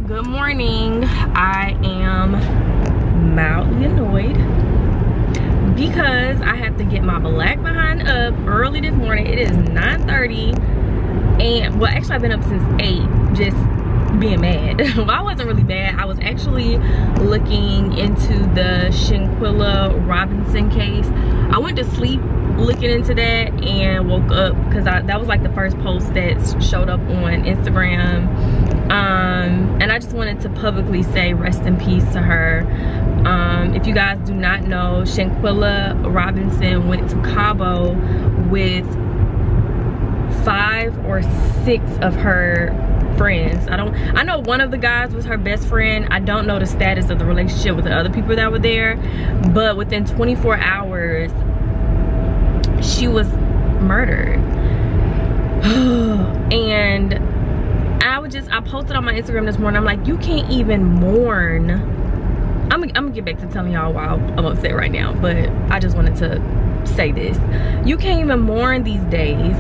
good morning. I am mildly annoyed because I have to get my black behind up early this morning. It is 9:30 and well, actually I've been up since 8 just being mad. Well, I wasn't really bad. I was actually looking into the Shanquella Robinson case. I went to sleep looking into that and woke up because that was like the first post that showed up on Instagram, and I just wanted to publicly say rest in peace to her. If you guys do not know, Shanquella Robinson went to Cabo with 5 or 6 of her friends. I know one of the guys was her best friend. I don't know the status of the relationship with the other people that were there, but within 24 hours she was murdered. And I posted on my Instagram this morning, I'm like, you can't even mourn. I'm gonna get back to telling y'all why I'm upset right now, but I just wanted to say this. You can't even mourn these days,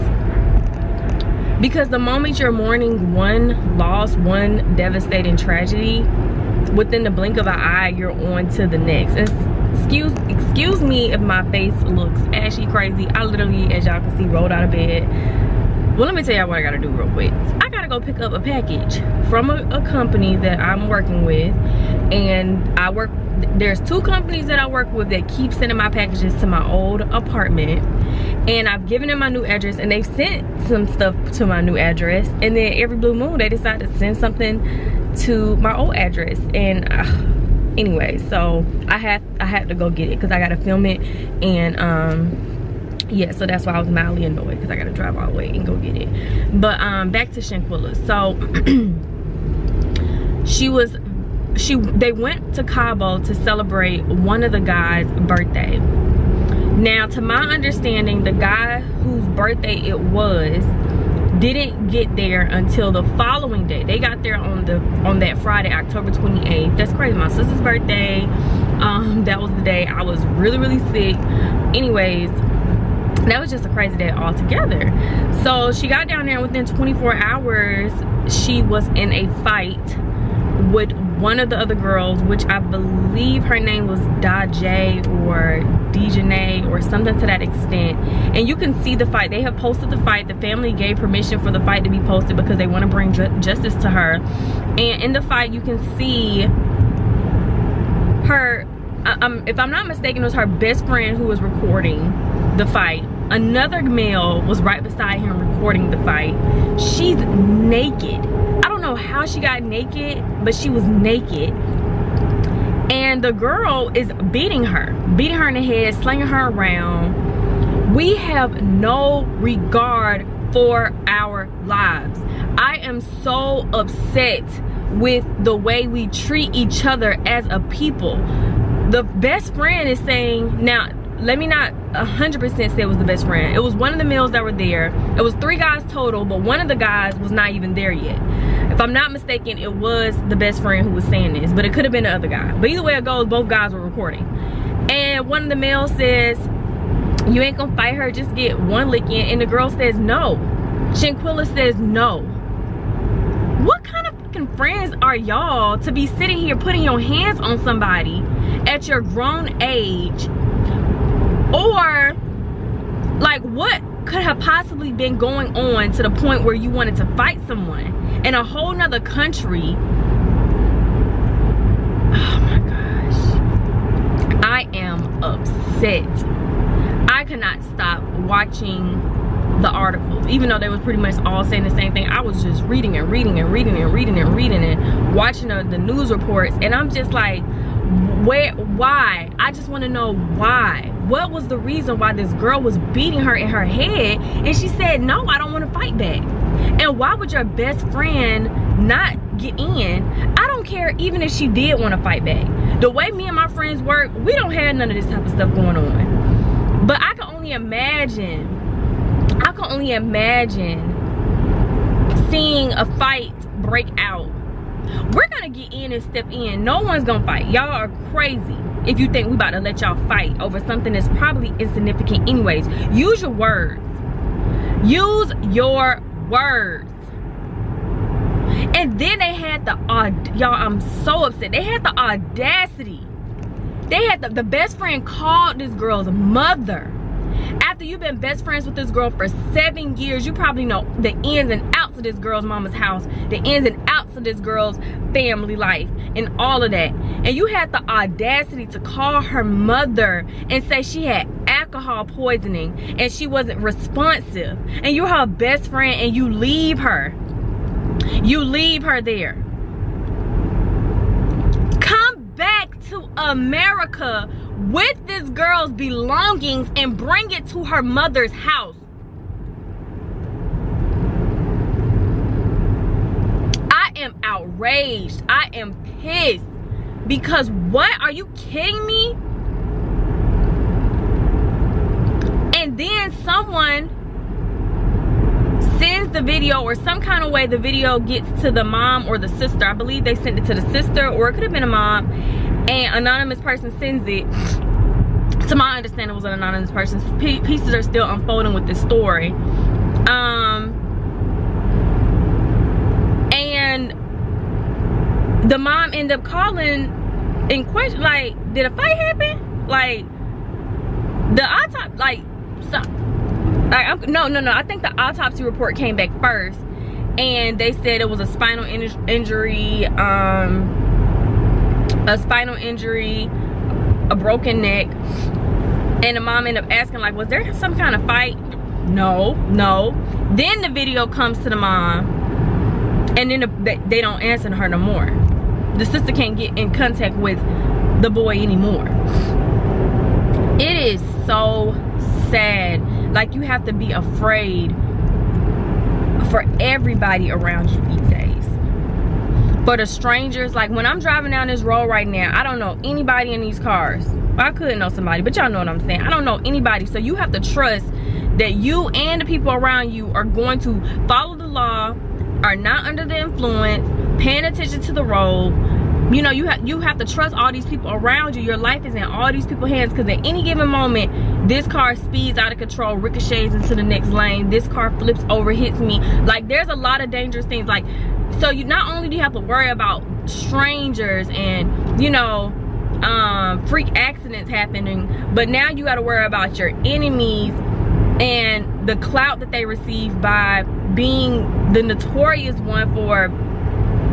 because the moment you're mourning one loss, one devastating tragedy, within the blink of an eye, you're on to the next. Excuse me if my face looks ashy crazy. I literally, as y'all can see, rolled out of bed. Well, let me tell y'all what I gotta do real quick. I gotta go pick up a package from a company that I'm working with, and there's 2 companies that I work with that keep sending my packages to my old apartment, and I've given them my new address, and they've sent some stuff to my new address, and then every blue moon they decide to send something to my old address. And anyway, so I had to go get it because I gotta film it, and yeah, so that's why I was mildly annoyed, because I gotta drive all the way and go get it. But back to Shanquella. So they went to Cabo to celebrate one of the guys' birthday. Now, to my understanding, the guy whose birthday it was didn't get there until the following day. They got there on that Friday, October 28th. That's crazy. My sister's birthday. That was the day I was really sick. Anyways, that was just a crazy day altogether. So she got down there, and within 24 hours she was in a fight with one of the other girls, which I believe her name was Daje or Dijane or something to that extent. And you can see the fight. They have posted the fight. The family gave permission for the fight to be posted because they want to bring justice to her. And in the fight you can see her, if I'm not mistaken, it was her best friend who was recording the fight. Another male was right beside him recording the fight. She's naked. I don't know how she got naked, but she was naked. And the girl is beating her in the head, slinging her around. We have no regard for our lives. I am so upset with the way we treat each other as a people. The best friend is saying, now let me not 100% say it was the best friend. It was one of the males that were there. It was 3 guys total, but one of the guys was not even there yet. If I'm not mistaken, it was the best friend who was saying this, but it could have been the other guy. But either way it goes, both guys were recording. And one of the males says, you ain't gonna fight her, just get one lick in. And the girl says no. Shanquella says no. What kind of fucking friends are y'all to be sitting here putting your hands on somebody at your grown age? Or like, what could have possibly been going on to the point where you wanted to fight someone in a whole nother country? Oh my gosh, I am upset. I could not stop watching the articles, even though they was pretty much all saying the same thing. I was just reading and watching the news reports, and I'm just like, why? I just want to know why. What was the reason why this girl was beating her in her head, and she said, no, I don't want to fight back? And why would your best friend not get in? I don't care even if she did want to fight back. The way me and my friends work, we don't have none of this type of stuff going on. But I can only imagine seeing a fight break out. We're gonna get in and step in. No one's gonna fight. Y'all are crazy if you think we about to let y'all fight over something that's probably insignificant anyways. Use your words. Use your words. And then they had the y'all, I'm so upset. They had the audacity. They had the best friend called this girl's mother. After you've been best friends with this girl for 7 years, you probably know the ins and outs of this girl's mama's house, the ins and outs of this girl's family life, and all of that. And you had the audacity to call her mother and say she had alcohol poisoning and she wasn't responsive. And you're her best friend and you leave her. You leave her there. Come back to America with this girl's belongings and bring it to her mother's house. I am outraged. I am pissed. Because what? Are you kidding me? And then someone sends the video, or some kind of way the video gets to the mom or the sister. I believe they sent it to the sister, or it could have been a mom. And anonymous person sends it. To my understanding, it was an anonymous person. Pieces are still unfolding with this story. And the mom ended up calling in question, like, did a fight happen? Like, the autopsy, like, stop. Like, no. I think the autopsy report came back first, and they said it was a spinal injury, a broken neck. And the mom ended up asking, like, was there some kind of fight? No. Then the video comes to the mom, and then they don't answer her no more. The sister can't get in contact with the boy anymore. It is so sad. Like, you have to be afraid for everybody around you these days. For the strangers, like when I'm driving down this road right now, I don't know anybody in these cars. I could know somebody, but y'all know what I'm saying. I don't know anybody. So you have to trust that you and the people around you are going to follow the law, are not under the influence, paying attention to the road. You know, you have to trust all these people around you. Your life is in all these people's hands, because at any given moment, this car speeds out of control, ricochets into the next lane, this car flips over, hits me. Like, there's a lot of dangerous things. Like, so you not only do you have to worry about strangers and, you know, freak accidents happening, but now you got to worry about your enemies and the clout that they receive by being the notorious one for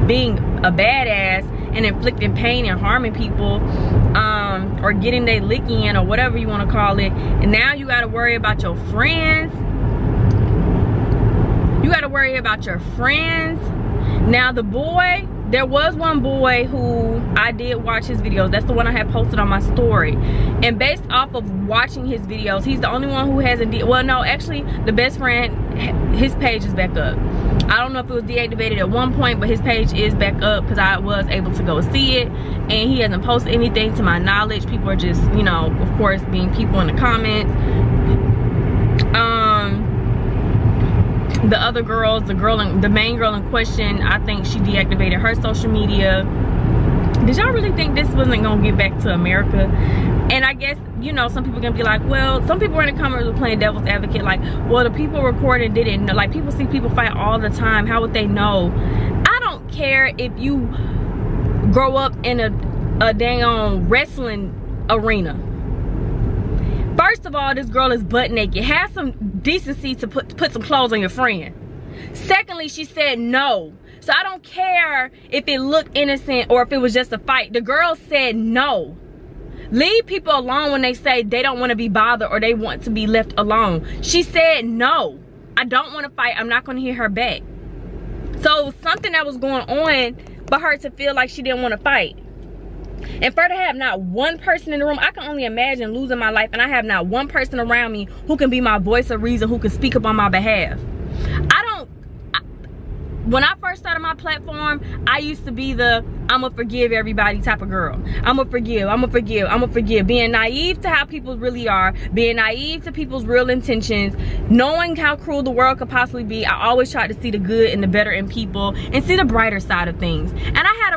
being a badass and inflicting pain and harming people, or getting their lick in, or whatever you want to call it. And now you got to worry about your friends. You got to worry about your friends. Now the boy, there was one boy who I did watch his videos. That's the one I had posted on my story. And based off of watching his videos, he's the only one who hasn't, well, no, actually the best friend, his page is back up. I don't know if it was deactivated at one point, but his page is back up because I was able to go see it. And he hasn't posted anything to my knowledge. People are just, you know, of course, being people in the comments. The other girls, the main girl in question, I think she deactivated her social media. Did y'all really think this wasn't gonna get back to America? And I guess, you know, some people are gonna be like, well, some people in the comments were playing devil's advocate, like, well, the people recording didn't know. Like, people see people fight all the time. How would they know? I don't care if you grow up in a dang wrestling arena. First of all, this girl is butt naked. Have some decency to put some clothes on your friend. Secondly, she said no. So I don't care if it looked innocent or if it was just a fight. The girl said no. Leave people alone when they say they don't want to be bothered or they want to be left alone. She said no. I don't want to fight. I'm not going to hit her back. So something that was going on for her to feel like she didn't want to fight. And for her to have not one person in the room, I can only imagine losing my life and I have not one person around me who can be my voice of reason, who can speak up on my behalf. When I first started my platform, I used to be the I'ma forgive everybody type of girl. I'ma forgive. Being naive to how people really are, being naive to people's real intentions, knowing how cruel the world could possibly be. I always tried to see the good and the better in people and see the brighter side of things. And I had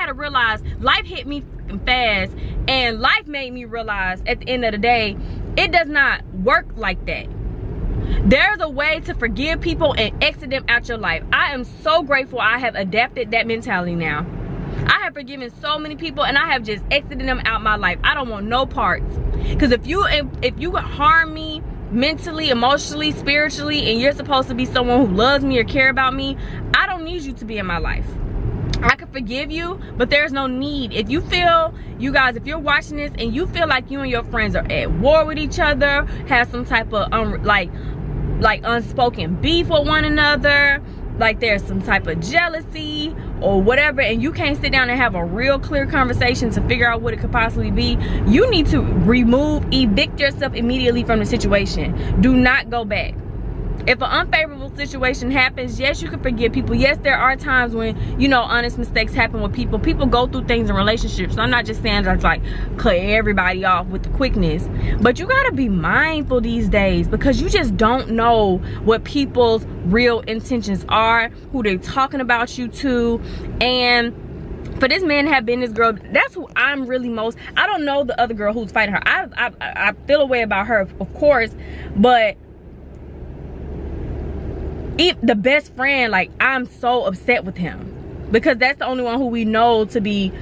to realize life hit me fast, and life made me realize at the end of the day, it does not work like that. There's a way to forgive people and exit them out your life. I am so grateful I have adapted that mentality now. I have forgiven so many people and I have just exited them out my life. I don't want no parts. Because if you harm me mentally, emotionally, spiritually, and you're supposed to be someone who loves me or care about me, I don't need you to be in my life. I can forgive you, but there's no need. If you feel, you guys, if you're watching this and you feel like you and your friends are at war with each other, have some type of like unspoken beef with one another, like there's some type of jealousy or whatever, and you can't sit down and have a real clear conversation to figure out what it could possibly be, you need to evict yourself immediately from the situation. Do not go back. If an unfavorable situation happens, yes, you can forgive people. Yes, there are times when, you know, honest mistakes happen with people. People go through things in relationships. So I'm not just saying that's like cut everybody off with the quickness. But you gotta be mindful these days, because you just don't know what people's real intentions are, who they're talking about you to. And for this man to have been this girl, that's who I'm really most, I don't know the other girl who's fighting her. I feel a way about her, of course, but the best friend, like, I'm so upset with him because that's the only one who we know to be,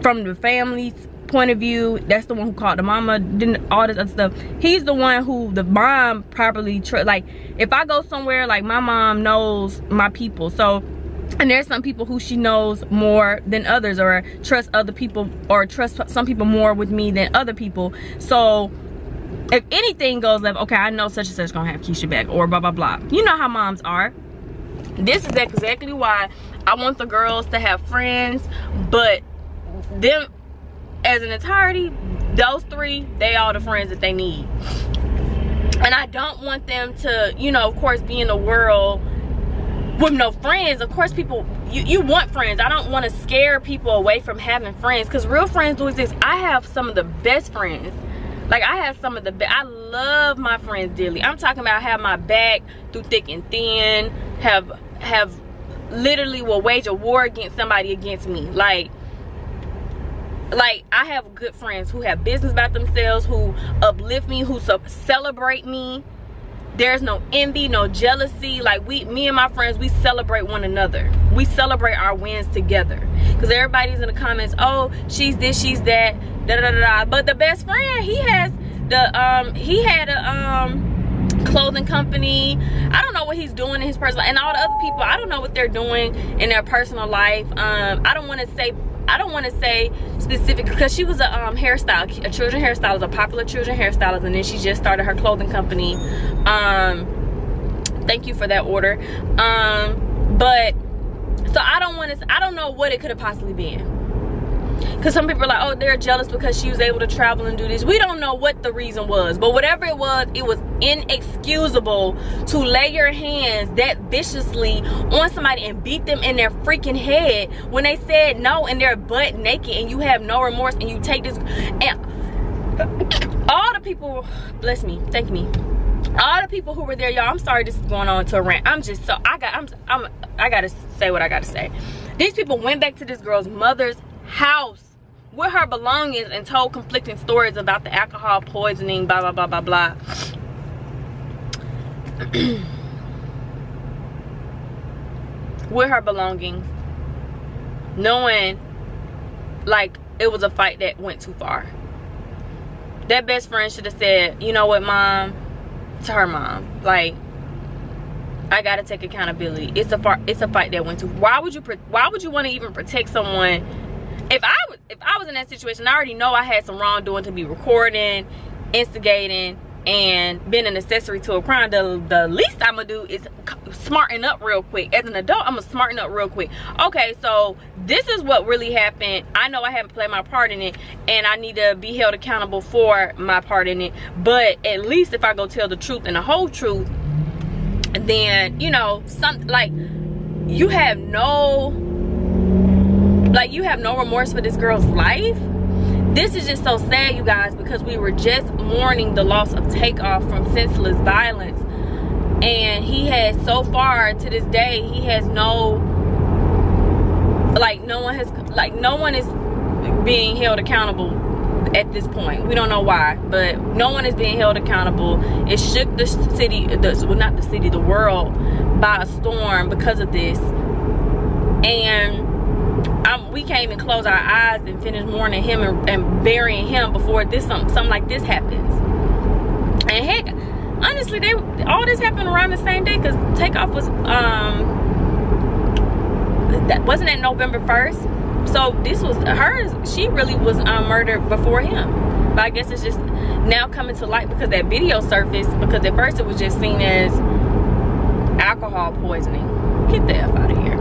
from the family's point of view, that's the one who called the mama, didn't all this other stuff. He's the one who the mom properly like, if I go somewhere, like, my mom knows my people, so, and there's some people who she knows more than others, or trust other people, or trust some people more with me than other people. So if anything goes left, okay, I know such and such gonna have Keesha back, or blah blah blah. You know how moms are. This is exactly why I want the girls to have friends, but them as an entirety, those three, they are the friends that they need. And I don't want them to, you know, of course, be in a world with no friends. Of course, people, you want friends. I don't want to scare people away from having friends, because real friends do exist. I have some of the best friends. Like, I have some of the best. I love my friends dearly. I'm talking about have my back through thick and thin, have literally will wage a war against somebody against me. Like I have good friends who have business about themselves, who uplift me, who celebrate me. There's no envy, no jealousy. Like, me and my friends, we celebrate one another. We celebrate our wins together. Because everybody's in the comments, oh, she's this, she's that, da da da da. But the best friend, he has the he had a clothing company. I don't know what he's doing in his personal, and all the other people, I don't know what they're doing in their personal life. I don't want to say specific, because she was a hairstylist, a children hairstylist, a popular children hairstylist, and then she just started her clothing company. Thank you for that order. But so I don't know what it could have possibly been, because some people are like, oh, they're jealous because she was able to travel and do this. We don't know what the reason was, but whatever it was inexcusable to lay your hands that viciously on somebody and beat them in their freaking head when they said no and they're butt naked, and you have no remorse, and you take this, and all the people, bless me, thank me, all the people who were there, y'all, I'm sorry this is going on to a rant. I'm just so, I gotta say what I gotta say. These people went back to this girl's mother's house with her belongings and told conflicting stories about the alcohol poisoning, blah blah blah blah blah. With her belongings, knowing like it was a fight that went too far. That best friend should have said, you know what, mom, to her mom, like, I gotta take accountability. It's a fight that went too. Why would you want to even protect someone? If I was in that situation, I already know I had some wrongdoing to be recording, instigating, and being an accessory to a crime. The least I'm gonna do is smarten up real quick. As an adult, I'm gonna smarten up real quick. Okay, so this is what really happened. I know I haven't played my part in it, and I need to be held accountable for my part in it. But at least if I go tell the truth and the whole truth, then, you know, you have no remorse for this girl's life. This is just so sad, you guys, because we were just mourning the loss of Takeoff from senseless violence, and he has, so far to this day, he has no one is being held accountable at this point. We don't know why, but no one is being held accountable. It shook the city, well, not the city, the world by a storm because of this. And we can't even close our eyes and finish mourning him and burying him before something like this happens. And heck, honestly, all this happened around the same day, because Takeoff was wasn't that November 1st? So this was hers. She really was murdered before him. But I guess it's just now coming to light because that video surfaced, because at first it was just seen as alcohol poisoning. Get the F out of here.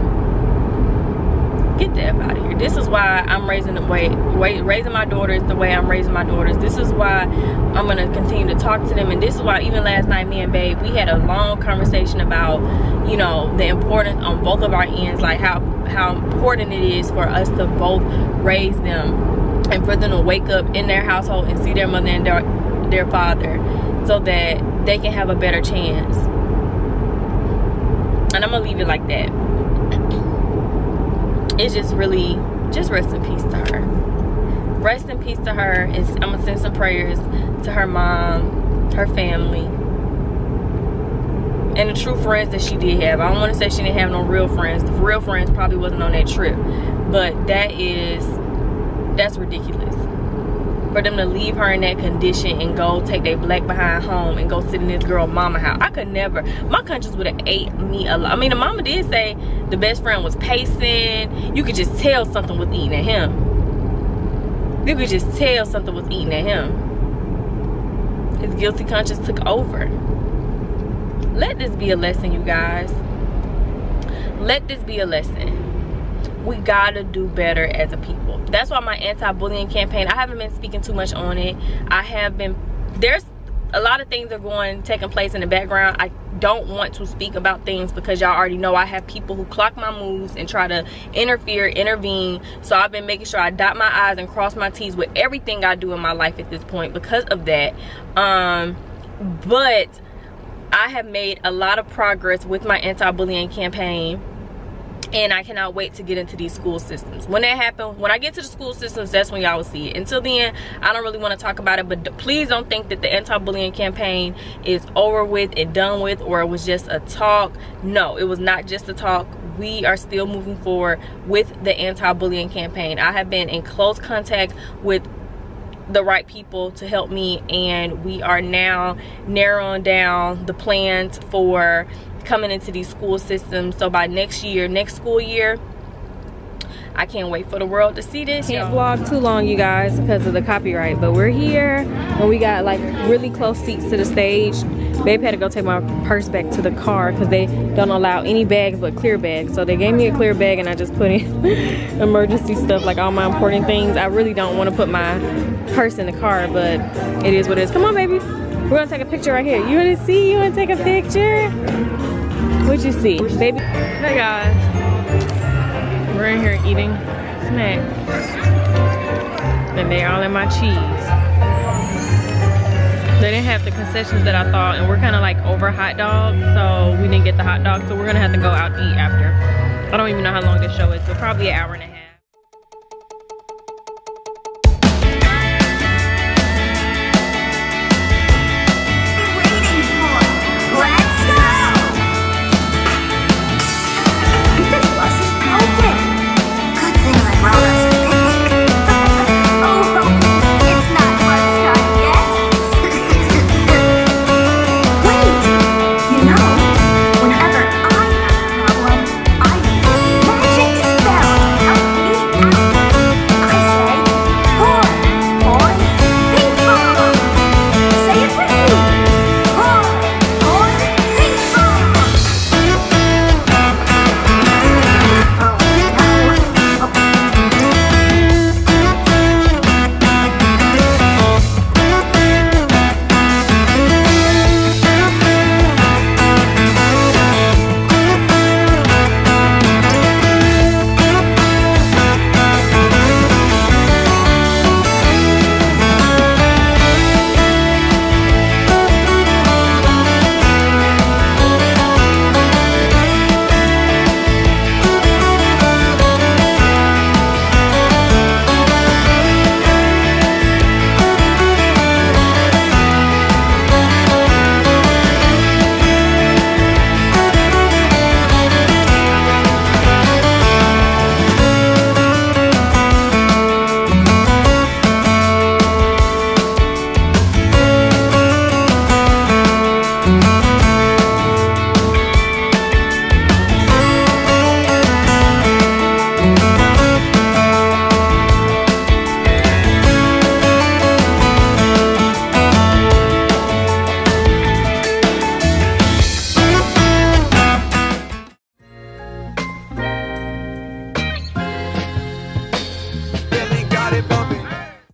Get the F out of here. This is why I'm raising my daughters the way I'm raising my daughters. This is why I'm going to continue to talk to them. And this is why even last night, me and Babe, we had a long conversation about, you know, the importance on both of our ends, like how important it is for us to both raise them and for them to wake up in their household and see their mother and their father, so that they can have a better chance. And I'm gonna leave it like that. It's just really, just rest in peace to her. Rest in peace to her. I'm gonna send some prayers to her mom, her family, and the true friends that she did have. I don't want to say she didn't have no real friends. The real friends probably wasn't on that trip, but that's ridiculous for them to leave her in that condition and go take their black behind home and go sit in this girl mama house. I could never. My conscience would have ate me alive. I mean, the mama did say the best friend was pacing. You could just tell something was eating at him. You could just tell something was eating at him. His guilty conscience took over. Let this be a lesson, you guys. Let this be a lesson. We gotta do better as a people. That's why my anti-bullying campaign, I haven't been speaking too much on it. There's a lot of things taking place in the background. I don't want to speak about things because y'all already know I have people who clock my moves and try to intervene. So I've been making sure I dot my I's and cross my T's with everything I do in my life at this point because of that. But I have made a lot of progress with my anti-bullying campaign, and I cannot wait to get into these school systems. When that happens, when I get to the school systems, that's when y'all will see it. Until then, I don't really want to talk about it, but please don't think that the anti-bullying campaign is over with and done with, or it was just a talk. No, it was not just a talk. We are still moving forward with the anti-bullying campaign. I have been in close contact with the right people to help me, and we are now narrowing down the plans for coming into these school systems. So by next school year, I can't wait for the world to see this. Can't vlog too long, you guys, because of the copyright, but we're here and we got like really close seats to the stage. Babe had to go take my purse back to the car because they don't allow any bags but clear bags. So they gave me a clear bag and I just put in emergency stuff, like all my important things. I really don't want to put my purse in the car, but it is what it is. Come on, babies. We're gonna take a picture right here. You wanna see? You wanna take a picture? What'd you see, baby? Hey guys, we're in here eating snacks, and they're all in my cheese. They didn't have the concessions that I thought, and we're kind of like over hot dogs, so we didn't get the hot dogs. So we're gonna have to go out and eat after. I don't even know how long this show is, but probably an hour and a half.